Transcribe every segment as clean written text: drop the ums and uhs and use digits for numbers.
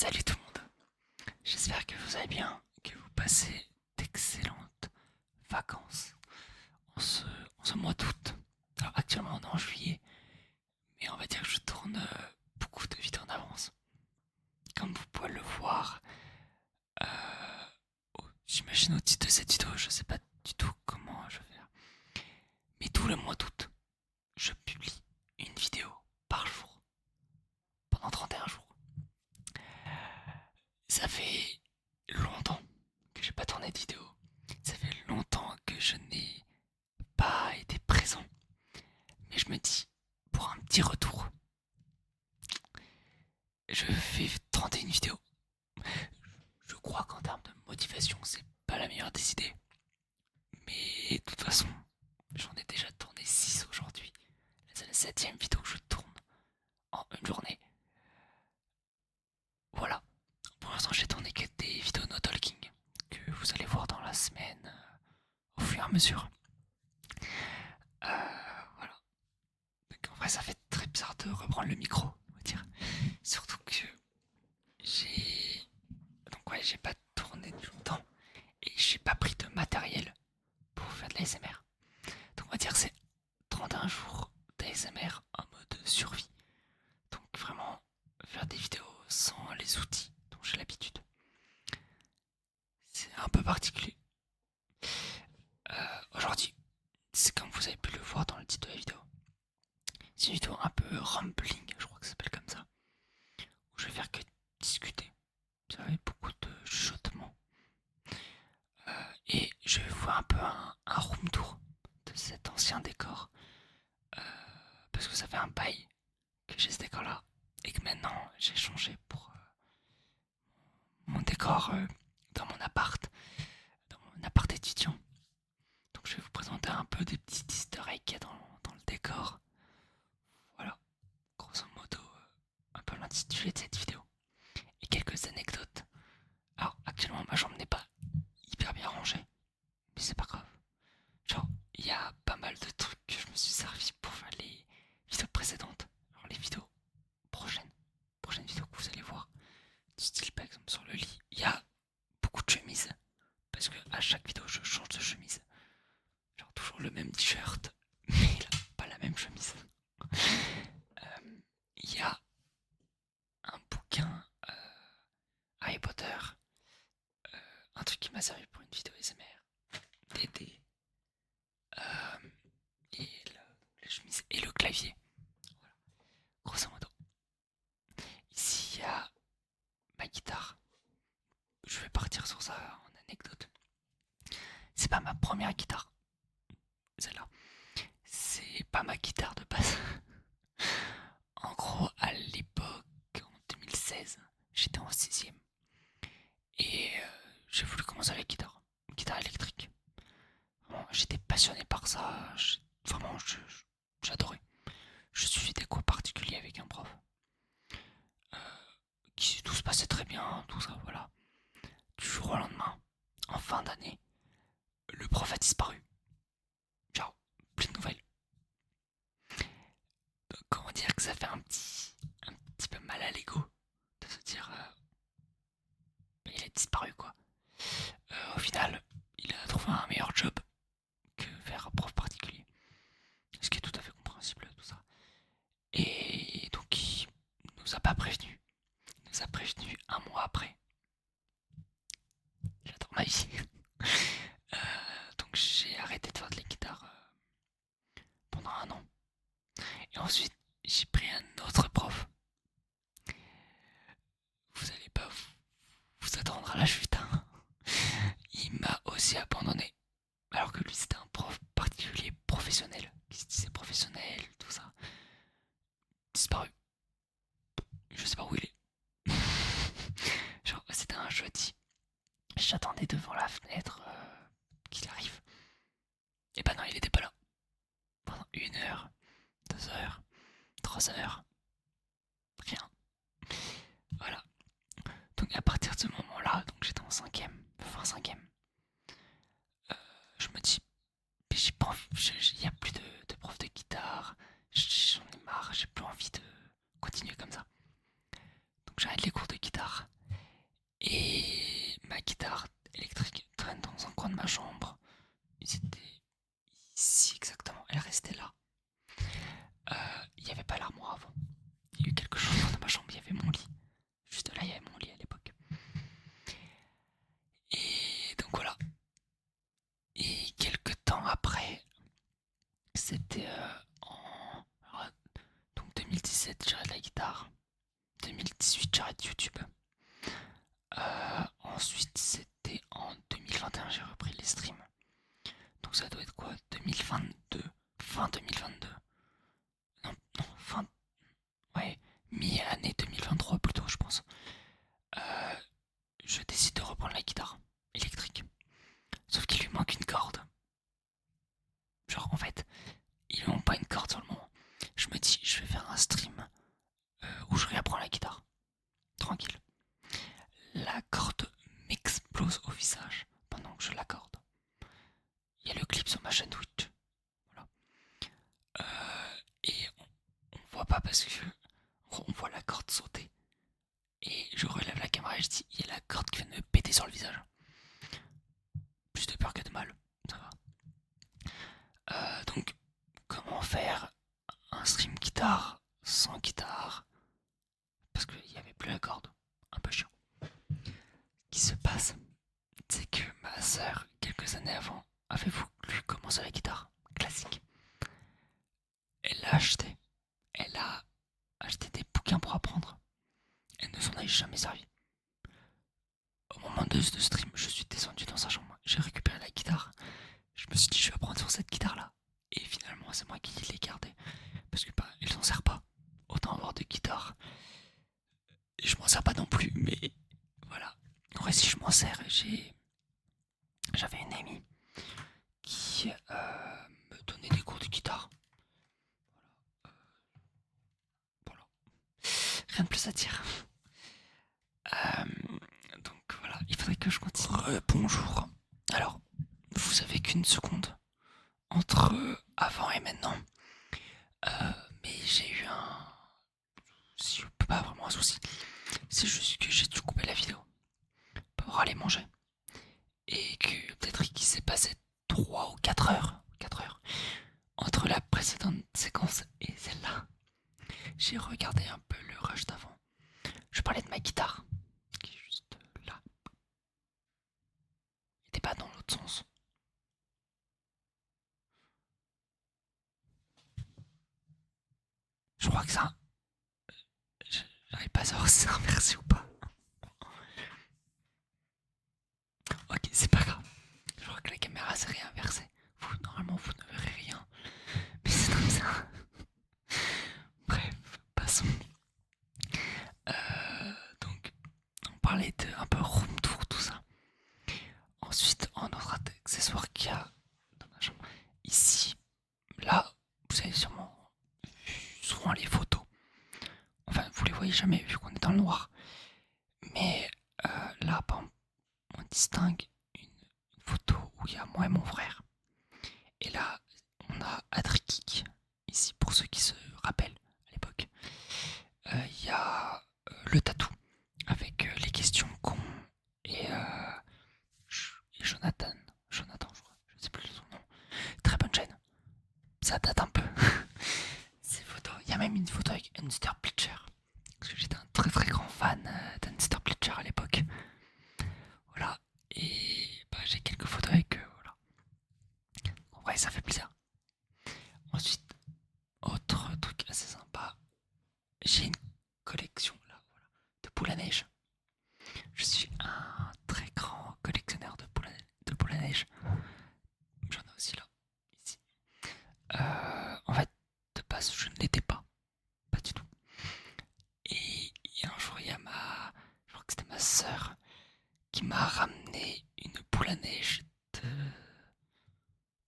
Salut tout le monde, j'espère que vous allez bien, que vous passez d'excellentes vacances en ce, en ce mois d'août. Alors actuellement on est en juillet, mais on va dire que je tourne beaucoup de vidéos en avance. Comme vous pouvez le voir, j'imagine au titre de cette vidéo, je sais pas du tout comment je vais faire. Mais tout le mois d'août, je publie une vidéo par jour, pendant 31 jours. Ça fait longtemps que j'ai pas tourné de vidéo. Ça fait longtemps que je n'ai pas été présent. Mais je me dis, pour un petit retour, je fais 31 vidéos. Je crois qu'en termes de motivation, c'est pas la meilleure des idées. Mais de toute façon, j'en ai déjà tourné 6 aujourd'hui. C'est la septième vidéo que je tourne en une journée. Voilà. Pour l'instant, j'ai tourné que des vidéos no talking que vous allez voir dans la semaine au fur et à mesure. Voilà. Donc en vrai, ça fait très bizarre de reprendre le micro, on va dire. Surtout que j'ai. Donc ouais, j'ai pas tourné depuis longtemps et j'ai pas pris de matériel pour faire de l'ASMR. Donc on va dire que c'est 31 jours d'ASMR en mode survie. Donc vraiment faire des vidéos sans les outils dont j'ai l'habitude. C'est un peu particulier. Aujourd'hui, c'est comme vous avez pu le voir dans le titre de la vidéo. C'est une vidéo un peu rambling, je crois que ça s'appelle comme ça. Où je vais faire que discuter. Vous savez, beaucoup de chuchotements. Et je vais vous faire un peu un room tour de cet ancien décor. Euh, Parce que ça fait un bail que j'ai ce décor là. Et que maintenant j'ai changé pour mon décor dans mon appart étudiant. Donc je vais vous présenter un peu des petits easter eggs qu'il y a dans le décor. Voilà, grosso modo, un peu l'intitulé de cette vidéo. Et quelques anecdotes. Alors actuellement ma chambre n'est pas hyper bien rangée, mais c'est pas grave. Genre, il y a pas mal de trucs que je me suis servi pour faire les vidéos précédentes. Alors les vidéos prochaines vidéos que vous allez voir. Du style par exemple sur le lit, il y a beaucoup de chemises. Parce que à chaque vidéo je change de chemise. Genre toujours le même t-shirt, mais là, pas la même chemise. Il y a un bouquin Harry Potter, un truc qui m'a servi pour une vidéo SMR, des dés, et la chemise et le clavier. Voilà, grosso modo. Ici il y a ma guitare. Je vais partir sur ça en anecdote. C'est pas ma première guitare, celle-là. C'est pas ma guitare de base. En gros, à l'époque, en 2016, j'étais en 6ème. Et j'ai voulu commencer avec guitare électrique. Vraiment, j'étais passionné par ça. Vraiment, j'adorais. Je suivais des cours particuliers avec un prof. Euh, tout se passait très bien, tout ça, voilà. Du jour au lendemain, en fin d'année, le prof a disparu. Genre, plus de nouvelles. Donc, comment dire que ça fait un petit peu mal à l'ego de se dire, il a disparu quoi. Au final, il a trouvé un meilleur job que faire prof particulier. Ce qui est tout à fait compréhensible, tout ça. Et donc, il nous a pas prévenu. Il nous a prévenu un mois après. J'adore ma vie. Donc, j'ai arrêté de faire de la guitare pendant un an. Et ensuite, j'ai pris un autre prof. Vous allez pas vous attendre à la chute. Hein. Il m'a aussi abandonné. Alors que lui, c'était un prof particulier, professionnel. Qui se disait professionnel, tout ça. Disparu. Je sais pas où il est. Genre, c'était un jeudi. J'attendais devant la fenêtre qu'il arrive. Et bah non, il était pas là. Pendant 1 heure, 2 heures, 3 heures, rien. Voilà. Donc à partir de ce moment-là, donc j'étais en 5ème, fin 5ème, je me dis, j'ai pas envie, il y a plus de prof de guitare, j'en ai marre, j'ai plus envie de continuer comme ça. Donc j'arrête les cours de guitare dans un coin de ma chambre. Ils étaient ici exactement. Elle restait là. Il n'y avait pas l'armoire avant. Il y a eu quelque chose dans ma chambre. Il y avait mon lit. Juste là, il y avait mon lit à l'époque. Et donc voilà. Et quelques temps après, c'était alors, donc 2017, j'arrête la guitare. 2018, j'arrête YouTube. Ensuite, c'était en 2021, j'ai repris les streams. Donc ça doit être quoi? 2022. Fin 2022. Non, non, fin. Ouais, mi-année 2023 plutôt, je pense. Euh, je décide de reprendre la guitare électrique. Sauf qu'il lui manque une corde. Genre, en fait, ils lui manque pas une corde sur le moment. Je me dis, je vais faire un stream où je réapprends la guitare. Tranquille. La corde m'explose au visage pendant que je l'accorde. Il y a le clip sur ma chaîne Twitch. Voilà. Et on voit pas parce que on voit la corde sauter. Et je relève la caméra et je dis, il y a la corde qui vient de me péter sur le visage. Plus de peur que de mal. Ça va. Donc, comment faire un stream guitare sans guitare? Parce qu'il n'y avait plus la corde. Un peu chiant. Ce qui se passe, c'est que ma soeur, quelques années avant, avait voulu commencer la guitare classique. Elle l'a acheté. Elle a acheté des bouquins pour apprendre. Elle ne s'en a jamais servi. Au moment de ce stream, je suis descendu dans sa chambre. J'ai récupéré la guitare. Je me suis dit, je vais apprendre sur cette guitare-là. Et finalement, c'est moi qui l'ai gardée. Parce que bah, elle s'en sert pas. Autant avoir de guitare. Et je m'en sers pas non plus, mais voilà. En vrai, si je m'en sers, j'avais une amie qui me donnait des cours de guitare. Voilà. Rien de plus à dire. Euh, donc voilà, il faudrait que je continue. Bonjour. Alors, vous avez qu'une seconde entre avant et maintenant. Mais j'ai eu un. Si, pas vraiment un souci. C'est juste que j'ai dû couper la vidéo pour aller manger. Et que peut-être qu'il s'est passé 3 ou 4 heures. 4 heures. Entre la précédente séquence et celle-là. J'ai regardé un peu le rush d'avant. Je parlais de ma guitare. Qui est juste là. Il n'était pas dans l'autre sens. Je crois que ça. J'arrive pas à savoir si c'est inversé ou pas. Ok, c'est pas grave. Je crois que la caméra s'est réinversée. Normalement, vous ne verrez rien. Mais c'est comme ça. Bref, passons. Donc, on parlait de un peu room tour, tout ça. Ensuite, un autre accessoire qu'il y a dans ma chambre. Ici, là, vous avez sûrement vu souvent les photos. Enfin, vous les voyez jamais vu qu'on est dans le noir. Mais là, on distingue une photo où il y a moi et mon frère. Et là, on a Adrikik, ici pour ceux qui se rappellent à l'époque. Il y a le tatou avec les questions cons et, et Jonathan. Jonathan, je crois, je sais plus son nom. Très bonne chaîne. Ça date un peu. Ces photos. Il y a même une photo avec Unster Bleacher. Parce que j'étais un très très grand fan d'Unster Bleacher à l'époque. Voilà. Et bah, j'ai quelques photos avec eux. Voilà. En vrai, ça fait plaisir. Ensuite, autre truc assez sympa. J'ai une collection là, voilà, de boules à neige. Je suis un très grand collectionneur de boules à neige. J'en ai aussi là, ici. En fait, de base, je ne l'étais pas. Pas du tout. Et un jour, il y a je crois que c'était ma sœur qui m'a ramené une boule à neige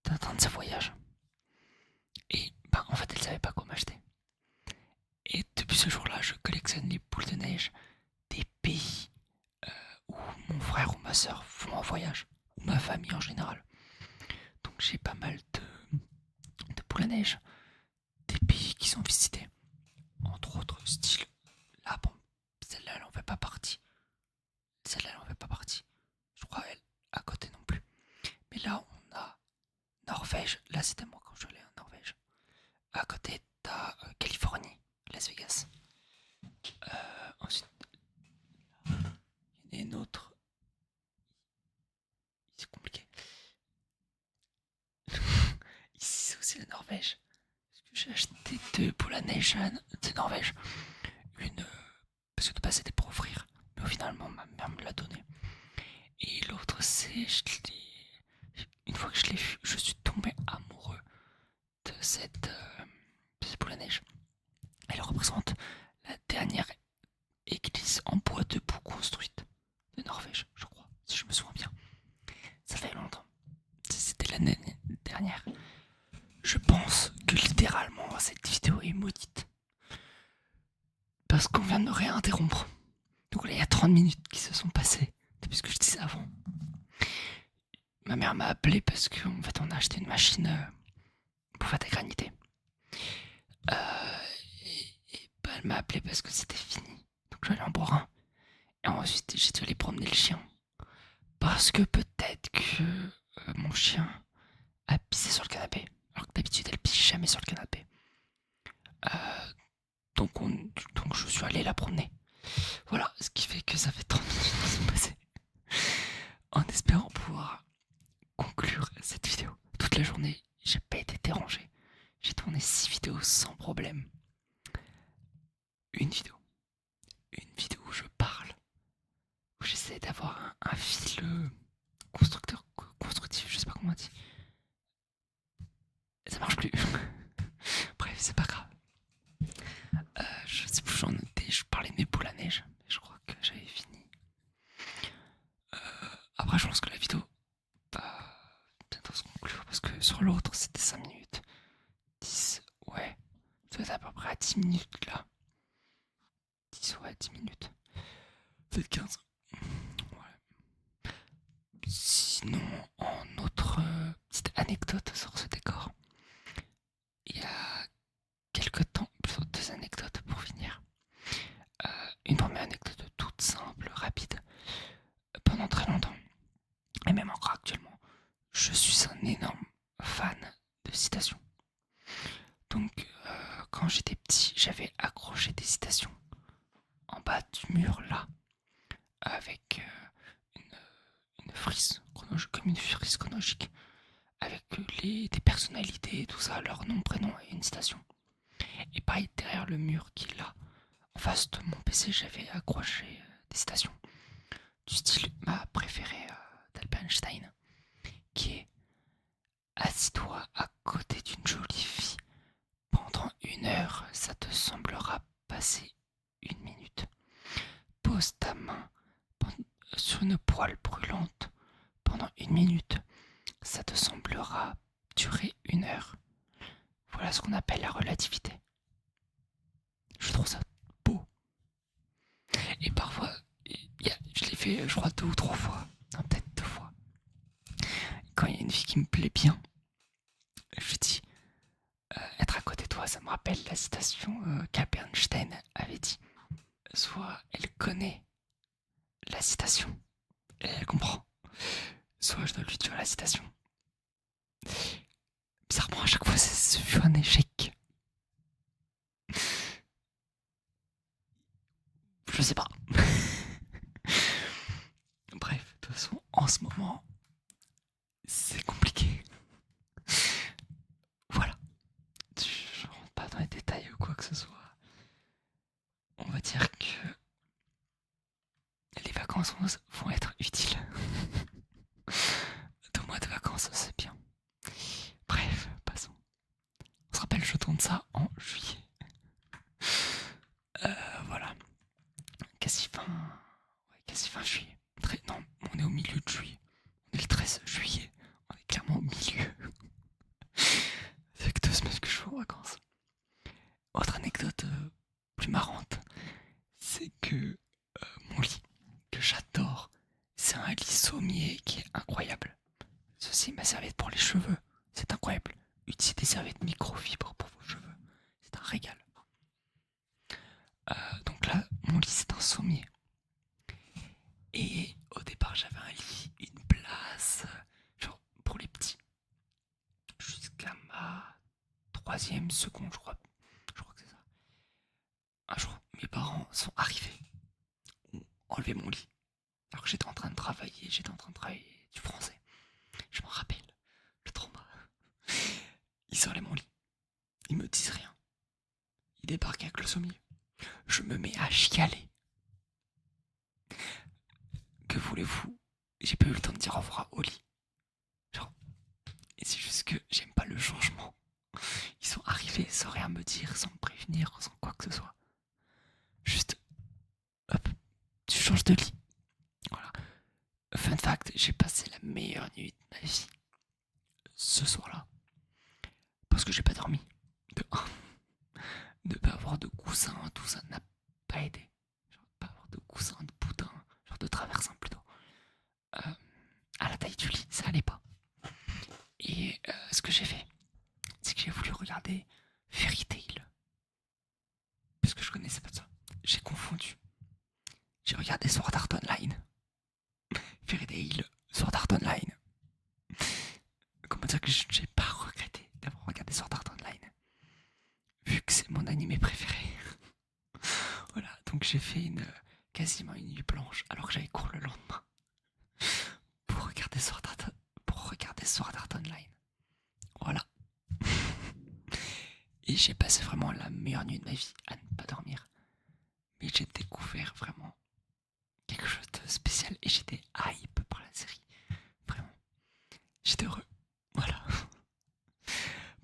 d'un de ses voyages. Et bah, en fait, elle savait pas quoi m'acheter. Et depuis ce jour-là, je collectionne les boules de neige des pays où mon frère ou ma soeur vont en voyage, ou ma famille en général. Donc j'ai pas mal de boules à neige, des pays qui sont visités. Entre autres, style, là, bon, celle-là, elle en fait pas partie. Celle-là, elle en fait pas partie. Je crois, elle, à côté non plus. là c'était moi quand je suis allé en Norvège. À côté, t'as Californie, Las Vegas. Ensuite, il y en a une autre. C'est compliqué. Ici, c'est aussi la Norvège. Parce que j'ai acheté deux pour la Nation de Norvège. Une, parce que de base c'était pour offrir. Mais finalement, ma mère me l'a donné. Et l'autre, c'est. Une fois que je l'ai vu, je suis tombé amoureux de cette boule à neige. Elle représente la dernière église en bois debout construite de Norvège, je crois, si je me souviens bien. Ça fait longtemps. C'était l'année dernière. Je pense que littéralement cette vidéo est maudite. Parce qu'on vient de me réinterrompre. Donc là, il y a 30 minutes qui se sont passées depuis ce que je disais avant. Ma mère m'a appelé parce qu'en fait, on a acheté une machine pour faire des granités. Bah, elle m'a appelé parce que c'était fini. Donc je vais aller en boire un. Et ensuite, j'ai dû aller promener le chien. Parce que peut-être que mon chien a pissé sur le canapé. Alors que d'habitude, elle pisse jamais sur le canapé. Euh, donc je suis allé la promener. Voilà, ce qui fait que ça fait 30 minutes qui sont passées. En espérant pouvoir conclure cette vidéo. Toute la journée, j'ai pas été dérangé. J'ai tourné 6 vidéos sans problème. Une vidéo. Une vidéo où je parle. Où j'essaie d'avoir un fil constructif, je sais pas comment on dit. Ça marche plus. Bref, c'est pas grave. Je sais plus où j'en étais, je parlais de mes boules à neige. Mais je crois que j'avais fini. Après, je pense que la vidéo va bientôt se conclure. Parce que sur l'autre, c'était 5 minutes. 10, ouais. Ça va être à peu près à 10 minutes là. 10, ouais, 10 minutes. Peut-être 15. Ouais. Sinon, en autre petite anecdote sur ce décor, il y a quelques temps, plutôt 2 anecdotes pour finir. Une première anecdote toute simple, rapide. Pendant très longtemps, et même encore actuellement, je suis un énorme fan de citations. Donc, quand j'étais petit, j'avais accroché des citations en bas du mur là, avec une frise chronologique, comme une frise chronologique, avec des personnalités, tout ça, leur nom, prénom et une citation. Et pareil, derrière le mur qui est là, en face de mon PC, j'avais accroché des citations du style ma préférée d'Albert Einstein, qui est: assis-toi à côté d'une jolie fille pendant 1 heure, ça te semblera passer 1 minute. Pose ta main sur une poêle brûlante pendant 1 minute, ça te semblera durer 1 heure. Voilà ce qu'on appelle la relativité. Je trouve ça beau. Et parfois, je l'ai fait, je crois, 2 ou 3 fois. Non, peut-être 2 fois. Quand il y a une fille qui me plaît bien, je dis: être à côté de toi, ça me rappelle la citation qu'Albert Einstein avait dit. Soit elle connaît la citation et elle comprend, soit je dois lui dire la citation. Bizarrement, à chaque fois, ce fut un échec. Je sais pas. Bref, de toute façon, en ce moment, c'est compliqué. Voilà. Je rentre pas dans les détails ou quoi que ce soit. On va dire que les vacances vont être utiles. 2 mois de vacances, c'est bien. Bref, passons. On se rappelle, je tourne ça en juillet. Voilà. Quasi fin juillet. Non, on est au milieu de juillet. On est le 13 juillet. On est clairement au milieu. C'est que 2 semaines que je suis en vacances. Autre anecdote plus marrante, c'est que mon lit, que j'adore, c'est un lit sommier qui est incroyable. Ceci est ma serviette pour les cheveux. C'est incroyable. Utilisez des serviettes microfibre pour vos cheveux. C'est un régal. Donc là, mon lit, c'est un sommier. Et au départ, j'avais un lit, une place, genre pour les petits. Jusqu'à troisième, seconde, je crois que c'est ça. Un jour, mes parents sont arrivés, ont enlevé mon lit. Alors que j'étais en train de travailler, du français. Je m'en rappelle, le trauma. Ils enlèvent mon lit, ils me disent rien. Ils débarquent avec le sommier. Je me mets à chialer. Que voulez-vous? J'ai pas eu le temps de dire au revoir au lit. Genre, et c'est juste que j'aime pas le changement. Ils sont arrivés sans rien me dire, sans me prévenir, sans quoi que ce soit. Juste, hop, tu changes de lit. Voilà. Fun fact, j'ai passé la meilleure nuit de ma vie ce soir-là. Parce que j'ai pas dormi. De un. Ne pas avoir de coussin, tout ça n'a pas aidé. Genre, pas avoir de coussin, de boudin, genre de traversin plutôt. Euh, à la taille du lit, ça allait pas. Et ce que j'ai fait, c'est que j'ai voulu regarder Fairy Tail. Parce que je connaissais pas ça. J'ai confondu. J'ai regardé Sword Art Online. Fairy Tail, Sword Art Online. Comment dire que j'ai pas regretté d'avoir regardé Sword Art Online. Vu que c'est mon animé préféré. Voilà, donc j'ai fait quasiment une nuit blanche alors que j'avais cours le lendemain. Pour regarder Sword Art Online. Voilà. Et j'ai passé vraiment la meilleure nuit de ma vie à ne pas dormir. Mais j'ai découvert vraiment quelque chose de spécial et j'étais hype par la série. Vraiment. J'étais heureux. Voilà.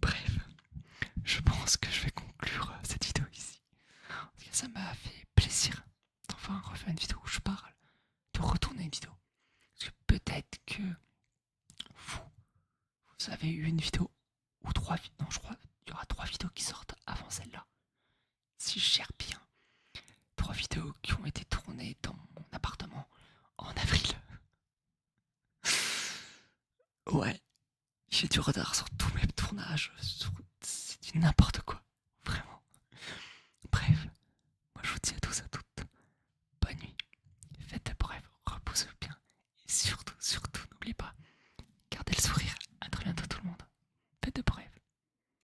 Bref. Je pense que je vais conclure cette vidéo ici. En tout cas, ça m'a fait plaisir d'enfin refaire une vidéo où je parle, de retourner une vidéo. Parce que peut-être que vous avez eu une vidéo ou trois vidéos. Non, je crois qu'il y aura 3 vidéos qui sortent avant celle-là. Si je gère bien. 3 vidéos qui ont été tournées dans mon appartement en avril. Ouais, j'ai du retard sur tous mes tournages. C'est du n'importe quoi.